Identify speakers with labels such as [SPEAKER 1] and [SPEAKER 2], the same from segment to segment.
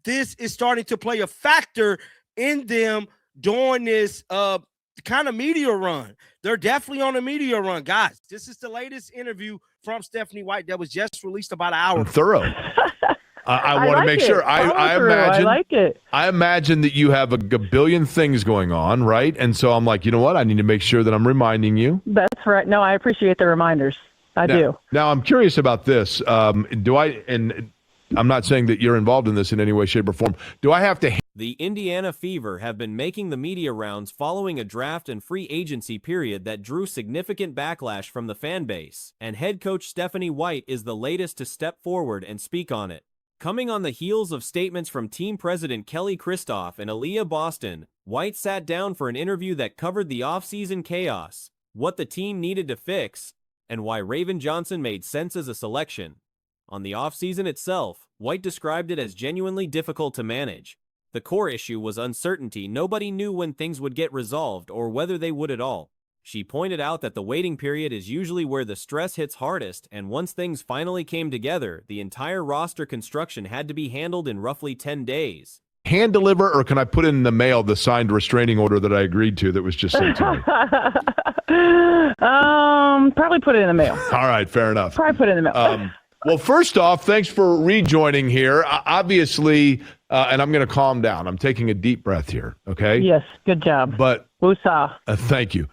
[SPEAKER 1] this is starting to play a factor in them during this kind of media run. They're definitely on a media run. Guys, this is the latest interview from Stephanie White that was just released about an hour ago.
[SPEAKER 2] Thorough. I want to make sure. I
[SPEAKER 3] like it.
[SPEAKER 2] I imagine that you have a billion things going on, right? And so I'm like, you know what? I need to make sure that I'm reminding you.
[SPEAKER 3] That's right. No, I appreciate the reminders. I do.
[SPEAKER 2] Now, I'm curious about this. And I'm not saying that you're involved in this in any way, shape, or form. Do I have to...
[SPEAKER 4] The Indiana Fever have been making the media rounds following a draft and free agency period that drew significant backlash from the fan base, and head coach Stephanie White is the latest to step forward and speak on it. Coming on the heels of statements from team president Kelly Christoph and Aaliyah Boston, White sat down for an interview that covered the offseason chaos, what the team needed to fix, and why Raven Johnson made sense as a selection. On the offseason itself, White described it as genuinely difficult to manage. The core issue was uncertainty. Nobody knew when things would get resolved or whether they would at all. She pointed out that the waiting period is usually where the stress hits hardest, and once things finally came together, the entire roster construction had to be handled in roughly 10 days.
[SPEAKER 2] Hand deliver, or can I put in the mail the signed restraining order that I agreed to that was just sent to me?
[SPEAKER 3] Probably put it in the mail.
[SPEAKER 2] All right, fair enough.
[SPEAKER 3] Probably put it in the mail.
[SPEAKER 2] Well, first off, thanks for rejoining here. Obviously, and I'm going to calm down. I'm taking a deep breath here, okay?
[SPEAKER 3] Yes, good job.
[SPEAKER 2] But
[SPEAKER 3] Woosah.
[SPEAKER 2] Thank you.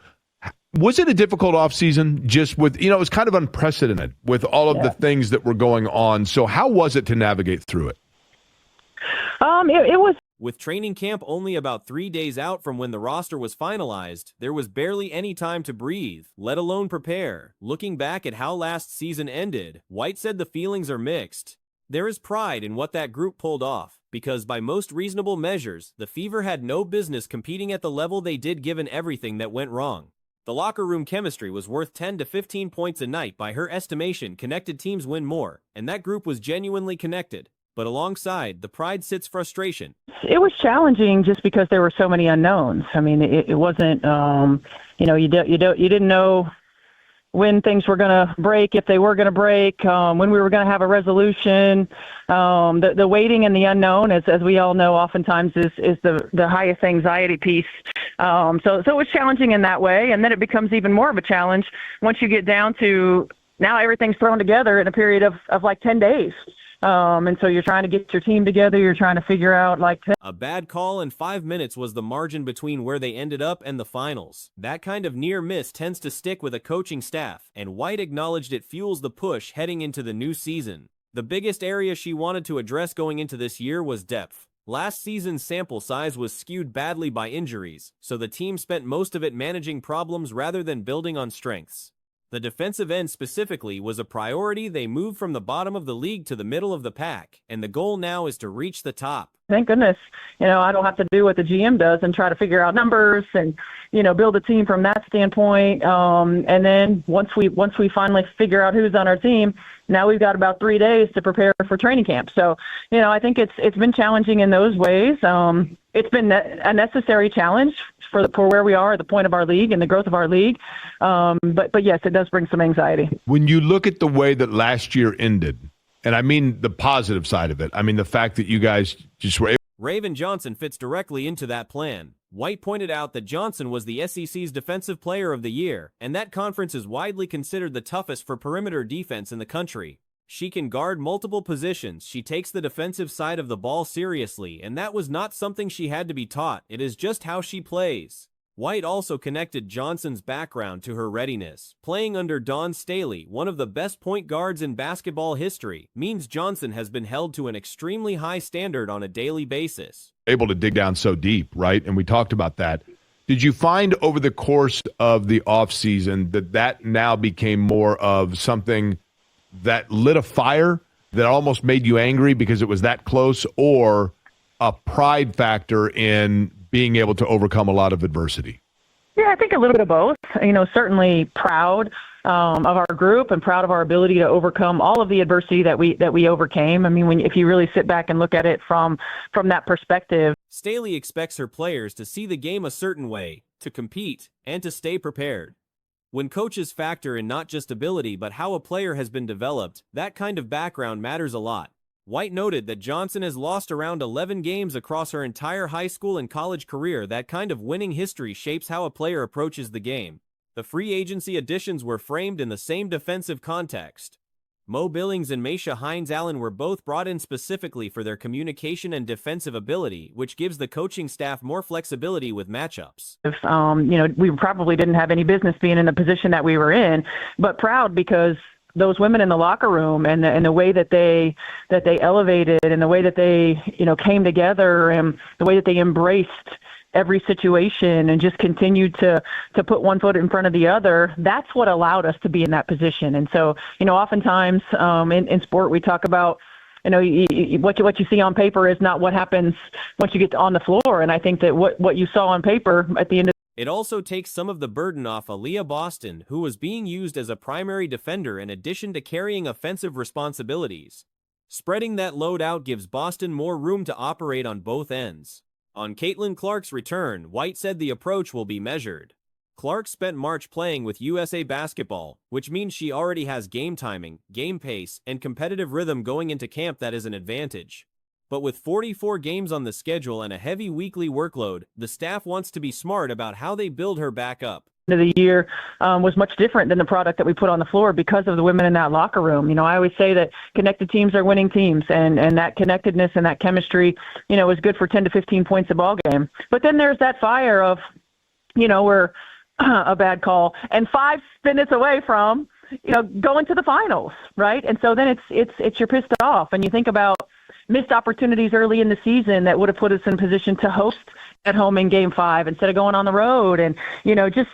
[SPEAKER 2] Was it a difficult offseason just with, it was kind of unprecedented with all of the things that were going on. So how was it to navigate through it?
[SPEAKER 3] It was.
[SPEAKER 4] With training camp only about 3 days out from when the roster was finalized, there was barely any time to breathe, let alone prepare. Looking back at how last season ended, White said the feelings are mixed. There is pride in what that group pulled off, because by most reasonable measures, the Fever had no business competing at the level they did given everything that went wrong. The locker room chemistry was worth 10 to 15 points a night by her estimation. Connected teams win more, and that group was genuinely connected. But alongside, the pride sits frustration.
[SPEAKER 3] It was challenging just because there were so many unknowns. I mean, it wasn't, you didn't know when things were going to break, if they were going to break, when we were going to have a resolution. The waiting and the unknown, as we all know, oftentimes is the highest anxiety piece. So it was challenging in that way. And then it becomes even more of a challenge once you get down to now everything's thrown together in a period of like 10 days. And so you're trying to get your team together. You're trying to figure out
[SPEAKER 4] A bad call in 5 minutes was the margin between where they ended up and the finals. That kind of near miss tends to stick with a coaching staff, and White acknowledged it fuels the push heading into the new season. The biggest area she wanted to address going into this year was depth. Last season's sample size was skewed badly by injuries, so the team spent most of it managing problems rather than building on strengths. The defensive end specifically was a priority. They moved from the bottom of the league to the middle of the pack, and the goal now is to reach the top.
[SPEAKER 3] Thank goodness, I don't have to do what the GM does and try to figure out numbers and, build a team from that standpoint. And then once we finally figure out who's on our team, now we've got about 3 days to prepare for training camp. So, I think it's been challenging in those ways. It's been a necessary challenge for where we are at the point of our league and the growth of our league. But yes, it does bring some anxiety.
[SPEAKER 2] When you look at the way that last year ended, and I mean the positive side of it, I mean the fact that you guys just were able.
[SPEAKER 4] Raven Johnson fits directly into that plan. White pointed out that Johnson was the SEC's Defensive Player of the Year, and that conference is widely considered the toughest for perimeter defense in the country. She can guard multiple positions. She takes the defensive side of the ball seriously, and that was not something she had to be taught. It is just how she plays. White also connected Johnson's background to her readiness. Playing under Dawn Staley, one of the best point guards in basketball history, means Johnson has been held to an extremely high standard on a daily basis.
[SPEAKER 2] Able to dig down so deep, right? And we talked about that. Did you find over the course of the offseason that now became more of something that lit a fire that almost made you angry because it was that close, or a pride factor in being able to overcome a lot of adversity?
[SPEAKER 3] Yeah, I think a little bit of both. Certainly proud of our group and proud of our ability to overcome all of the adversity that we overcame. I mean, if you really sit back and look at it from that perspective.
[SPEAKER 4] Staley expects her players to see the game a certain way, to compete, and to stay prepared. When coaches factor in not just ability but how a player has been developed, that kind of background matters a lot. White noted that Johnson has lost around 11 games across her entire high school and college career. That kind of winning history shapes how a player approaches the game. The free agency additions were framed in the same defensive context. Mo Billings and Maisha Hines-Allen were both brought in specifically for their communication and defensive ability, which gives the coaching staff more flexibility with matchups.
[SPEAKER 3] We probably didn't have any business being in the position that we were in, but proud because those women in the locker room and the way that they elevated and the way that they, came together and the way that they embraced every situation and just continued to put one foot in front of the other, that's what allowed us to be in that position. And so, oftentimes in sport, we talk about, what you see on paper is not what happens once you get on the floor. And I think that what you saw on paper at the end of
[SPEAKER 4] It also takes some of the burden off Aaliyah Boston, who was being used as a primary defender in addition to carrying offensive responsibilities. Spreading that load out gives Boston more room to operate on both ends. On Caitlin Clark's return, White said the approach will be measured. Clark spent March playing with USA Basketball, which means she already has game timing, game pace, and competitive rhythm going into camp that is an advantage. But with 44 games on the schedule and a heavy weekly workload, the staff wants to be smart about how they build her back up.
[SPEAKER 3] Of the year was much different than the product that we put on the floor because of the women in that locker room. I always say that connected teams are winning teams, and that connectedness and that chemistry, is good for 10 to 15 points a ball game. But then there's that fire of, we're a bad call and 5 minutes away from, going to the finals, right? And so then it's you're pissed off, and you think about missed opportunities early in the season that would have put us in position to host at home in Game 5 instead of going on the road. And, just.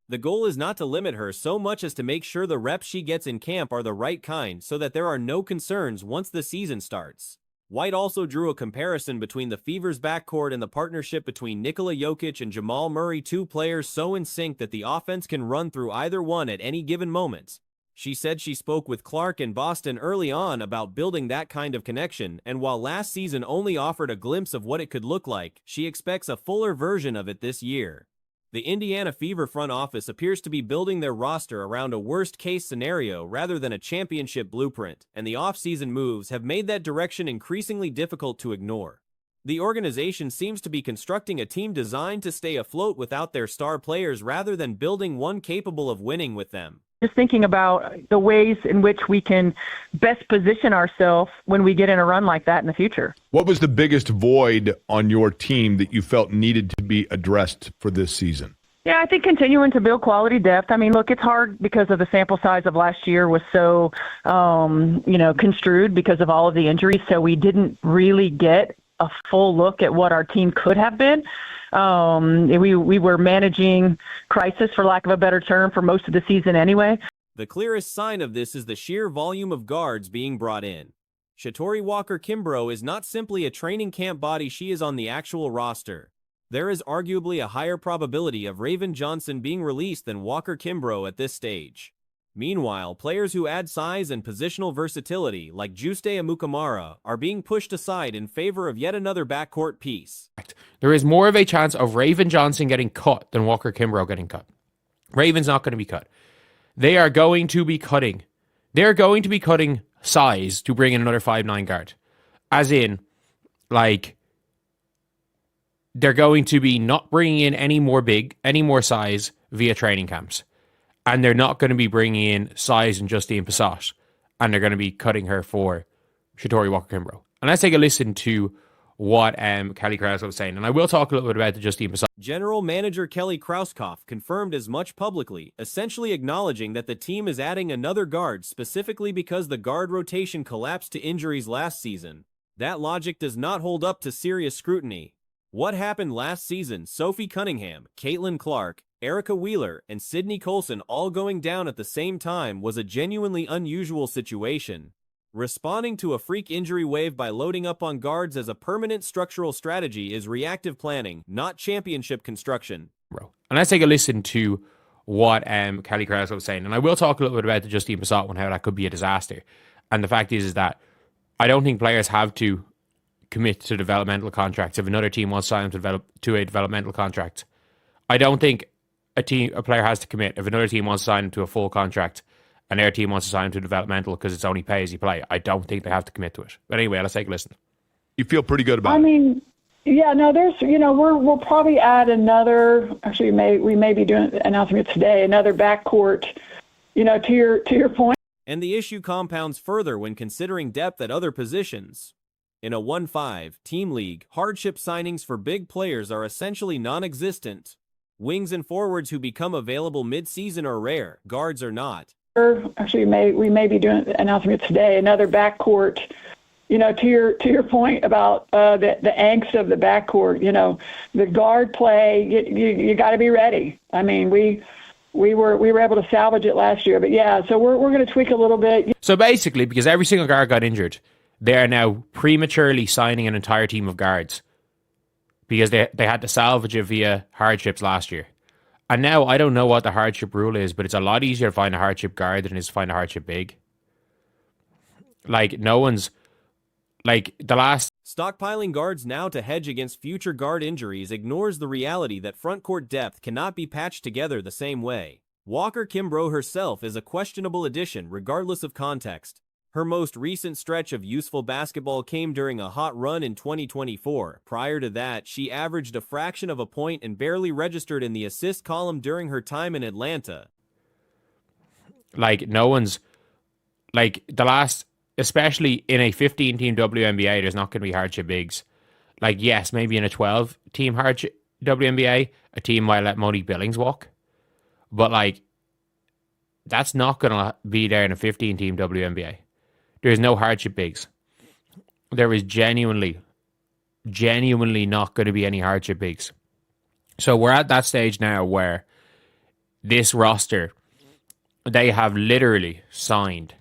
[SPEAKER 4] The goal is not to limit her so much as to make sure the reps she gets in camp are the right kind so that there are no concerns once the season starts. White also drew a comparison between the Fever's backcourt and the partnership between Nikola Jokic and Jamal Murray, 2 players so in sync that the offense can run through either one at any given moment. She said she spoke with Clark and Boston early on about building that kind of connection, and while last season only offered a glimpse of what it could look like, she expects a fuller version of it this year. The Indiana Fever front office appears to be building their roster around a worst-case scenario rather than a championship blueprint, and the offseason moves have made that direction increasingly difficult to ignore. The organization seems to be constructing a team designed to stay afloat without their star players rather than building one capable of winning with them.
[SPEAKER 3] Just thinking about the ways in which we can best position ourselves when we get in a run like that in the future.
[SPEAKER 2] What was the biggest void on your team that you felt needed to be addressed for this season?
[SPEAKER 3] Yeah, I think continuing to build quality depth. I mean, look, it's hard because of the sample size of last year was so, construed because of all of the injuries. So we didn't really get a full look at what our team could have been. We were managing crisis, for lack of a better term, for most of the season anyway.
[SPEAKER 4] The clearest sign of this is the sheer volume of guards being brought in. Shatori Walker-Kimbrough is not simply a training camp body, she is on the actual roster. There is arguably a higher probability of Raven Johnson being released than Walker-Kimbrough at this stage. Meanwhile, players who add size and positional versatility, like Juste Amukamara, are being pushed aside in favor of yet another backcourt piece.
[SPEAKER 5] There is more of a chance of Raven Johnson getting cut than Walker-Kimbrough getting cut. Raven's not going to be cut. They are going to be cutting. They're going to be cutting size to bring in another 5'9" guard. As in, they're going to be not bringing in any more size via training camps. And they're not going to be bringing in size and Justine Passat. And they're going to be cutting her for Shatori Walker-Kimbrough. And let's take a listen to what Kelly Krauskopf was saying. And I will talk a little bit about the Justine Passat.
[SPEAKER 4] General Manager Kelly Krauskopf confirmed as much publicly, essentially acknowledging that the team is adding another guard specifically because the guard rotation collapsed to injuries last season. That logic does not hold up to serious scrutiny. What happened last season, Sophie Cunningham, Caitlin Clark, Erica Wheeler, and Sydney Colson all going down at the same time was a genuinely unusual situation. Responding to a freak injury wave by loading up on guards as a permanent structural strategy is reactive planning, not championship construction.
[SPEAKER 5] And let's take a listen to what Kelly Krauskopf was saying. And I will talk a little bit about the Justine Passat one, how that could be a disaster. And the fact is that I don't think players have to commit to developmental contracts. If another team wants to sign them to a developmental contract, I don't think a player has to commit. If another team wants to sign him to a full contract, and their team wants to sign him to developmental because it's only pay as you play, I don't think they have to commit to it. But anyway, let's take a listen.
[SPEAKER 2] You feel pretty good about
[SPEAKER 6] I
[SPEAKER 2] it.
[SPEAKER 6] mean, yeah, no, there's, we'll probably add another, actually we may be announcing it today, another backcourt, to your point.
[SPEAKER 4] And the issue compounds further when considering depth at other positions. In a 1-5 team league, hardship signings for big players are essentially non-existent. Wings and forwards who become available mid-season are rare, guards are not.
[SPEAKER 6] Actually, we may be announcing it today, another backcourt, to your point about the angst of the backcourt, the guard play, you got to be ready. I mean, we were able to salvage it last year, but yeah, so we're going to tweak a little bit.
[SPEAKER 5] So basically, because every single guard got injured, they are now prematurely signing an entire team of guards because they had to salvage it via hardships last year. And now I don't know what the hardship rule is, but it's a lot easier to find a hardship guard than it is to find a hardship big. Like, no one's... Like, the last...
[SPEAKER 4] Stockpiling guards now to hedge against future guard injuries ignores the reality that frontcourt depth cannot be patched together the same way. Walker Kimbrough herself is a questionable addition regardless of context. Her most recent stretch of useful basketball came during a hot run in 2024. Prior to that, she averaged a fraction of a point and barely registered in the assist column during her time in Atlanta.
[SPEAKER 5] Like, no one's... Like, the last... Especially in a 15-team WNBA, there's not going to be hardship bigs. Like, yes, maybe in a 12-team hardship WNBA, a team might let Monique Billings walk. But, like, that's not going to be there in a 15-team WNBA. There's no hardship bigs. There is genuinely not going to be any hardship bigs. So we're at that stage now where this roster, they have literally signed.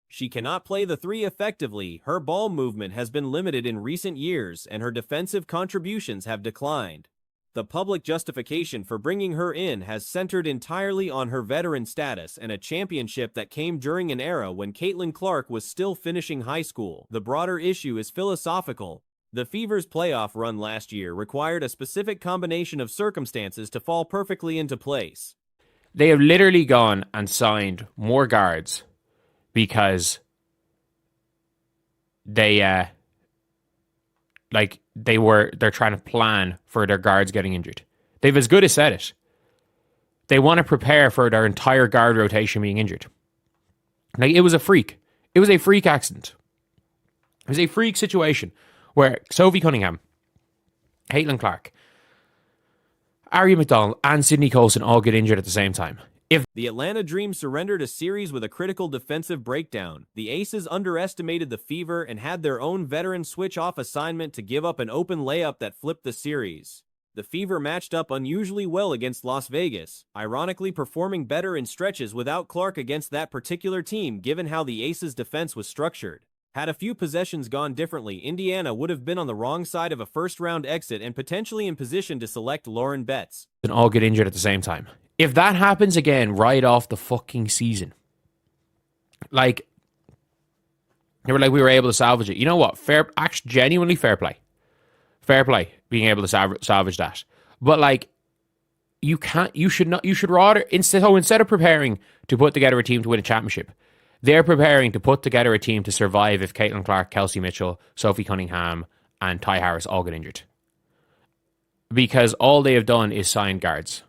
[SPEAKER 4] She cannot play the three effectively, her ball movement has been limited in recent years, and her defensive contributions have declined. The public justification for bringing her in has centered entirely on her veteran status and a championship that came during an era when Caitlin Clark was still finishing high school. The broader issue is philosophical. The Fever's playoff run last year required a specific combination of circumstances to fall perfectly into place.
[SPEAKER 5] They have literally gone and signed more guards because they're trying to plan for their guards getting injured. They've as good as said it. They want to prepare for their entire guard rotation being injured. Like, it was a freak. It was a freak accident. It was a freak situation where Sophie Cunningham, Caitlin Clark, Ari McDonald, and Sydney Colson all get injured at the same time.
[SPEAKER 4] The Atlanta Dream surrendered a series with a critical defensive breakdown. The Aces underestimated the Fever and had their own veteran switch-off assignment to give up an open layup that flipped the series. The Fever matched up unusually well against Las Vegas, ironically performing better in stretches without Clark against that particular team given how the Aces' defense was structured. Had a few possessions gone differently, Indiana would have been on the wrong side of a first-round exit and potentially in position to select Lauren Betts.
[SPEAKER 5] And all get injured at the same time. If that happens again right off the fucking season, like, they were like, we were able to salvage it. You know what? Genuinely fair play. Fair play, being able to salvage that. But, like, you should rather, instead of preparing to put together a team to win a championship, they're preparing to put together a team to survive if Caitlin Clark, Kelsey Mitchell, Sophie Cunningham, and Ty Harris all get injured. Because all they have done is sign guards.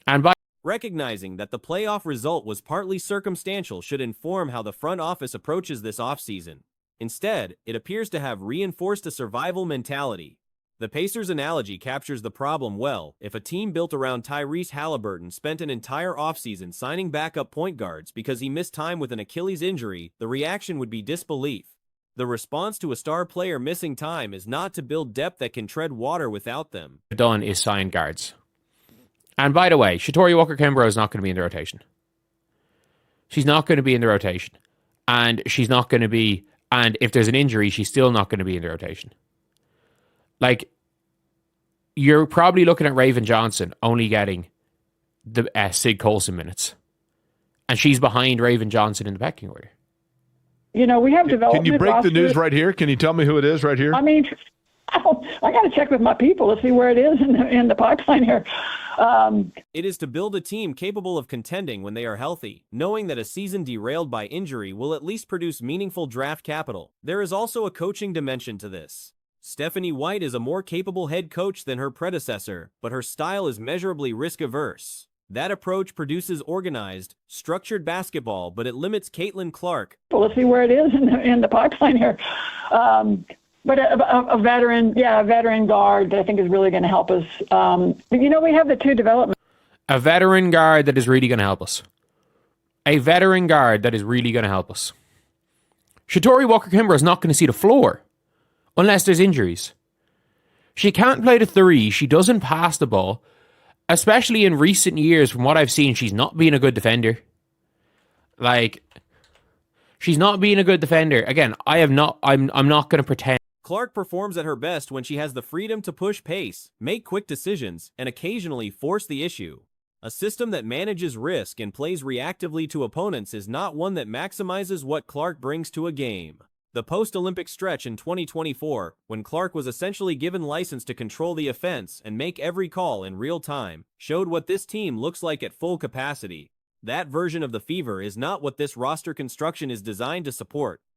[SPEAKER 5] And
[SPEAKER 4] recognizing that the playoff result was partly circumstantial should inform how the front office approaches this offseason. Instead, it appears to have reinforced a survival mentality. The Pacers analogy captures the problem well. If a team built around Tyrese Halliburton spent an entire offseason signing backup point guards because he missed time with an Achilles injury, the reaction would be disbelief. The response to a star player missing time is not to build depth that can tread water without them.
[SPEAKER 5] Done is sign guards. And by the way, Shatori Walker-Kimbrough is not going to be in the rotation. She's not going to be in the rotation. And she's not going to be... And if there's an injury, she's still not going to be in the rotation. Like, you're probably looking at Raven Johnson only getting the Sid Colson minutes. And she's behind Raven Johnson in the pecking order.
[SPEAKER 6] We have development.
[SPEAKER 2] Can you break the news right here? Can you tell me who it is right here?
[SPEAKER 6] I mean, I got to check with my people to see where it is in the pipeline here.
[SPEAKER 4] It is to build a team capable of contending when they are healthy, knowing that a season derailed by injury will at least produce meaningful draft capital. There is also a coaching dimension to this. Stephanie White is a more capable head coach than her predecessor, but her style is measurably risk-averse. That approach produces organized, structured basketball, but it limits Caitlin Clark.
[SPEAKER 6] Well, let's see where it is in the pipeline here. But a veteran, a veteran guard that I think is really going to help us. We have the two development.
[SPEAKER 5] A veteran guard that is really going to help us. A veteran guard that is really going to help us. Shatori Walker-Kimber is not going to see the floor unless there's injuries. She can't play the three. She doesn't pass the ball. Especially in recent years, from what I've seen, she's not being a good defender. She's not being a good defender. Again, I'm not going to pretend.
[SPEAKER 4] Clark performs at her best when she has the freedom to push pace, make quick decisions, and occasionally force the issue. A system that manages risk and plays reactively to opponents is not one that maximizes what Clark brings to a game. The post-Olympic stretch in 2024, when Clark was essentially given license to control the offense and make every call in real time, showed what this team looks like at full capacity. That version of the Fever is not what this roster construction is designed to support.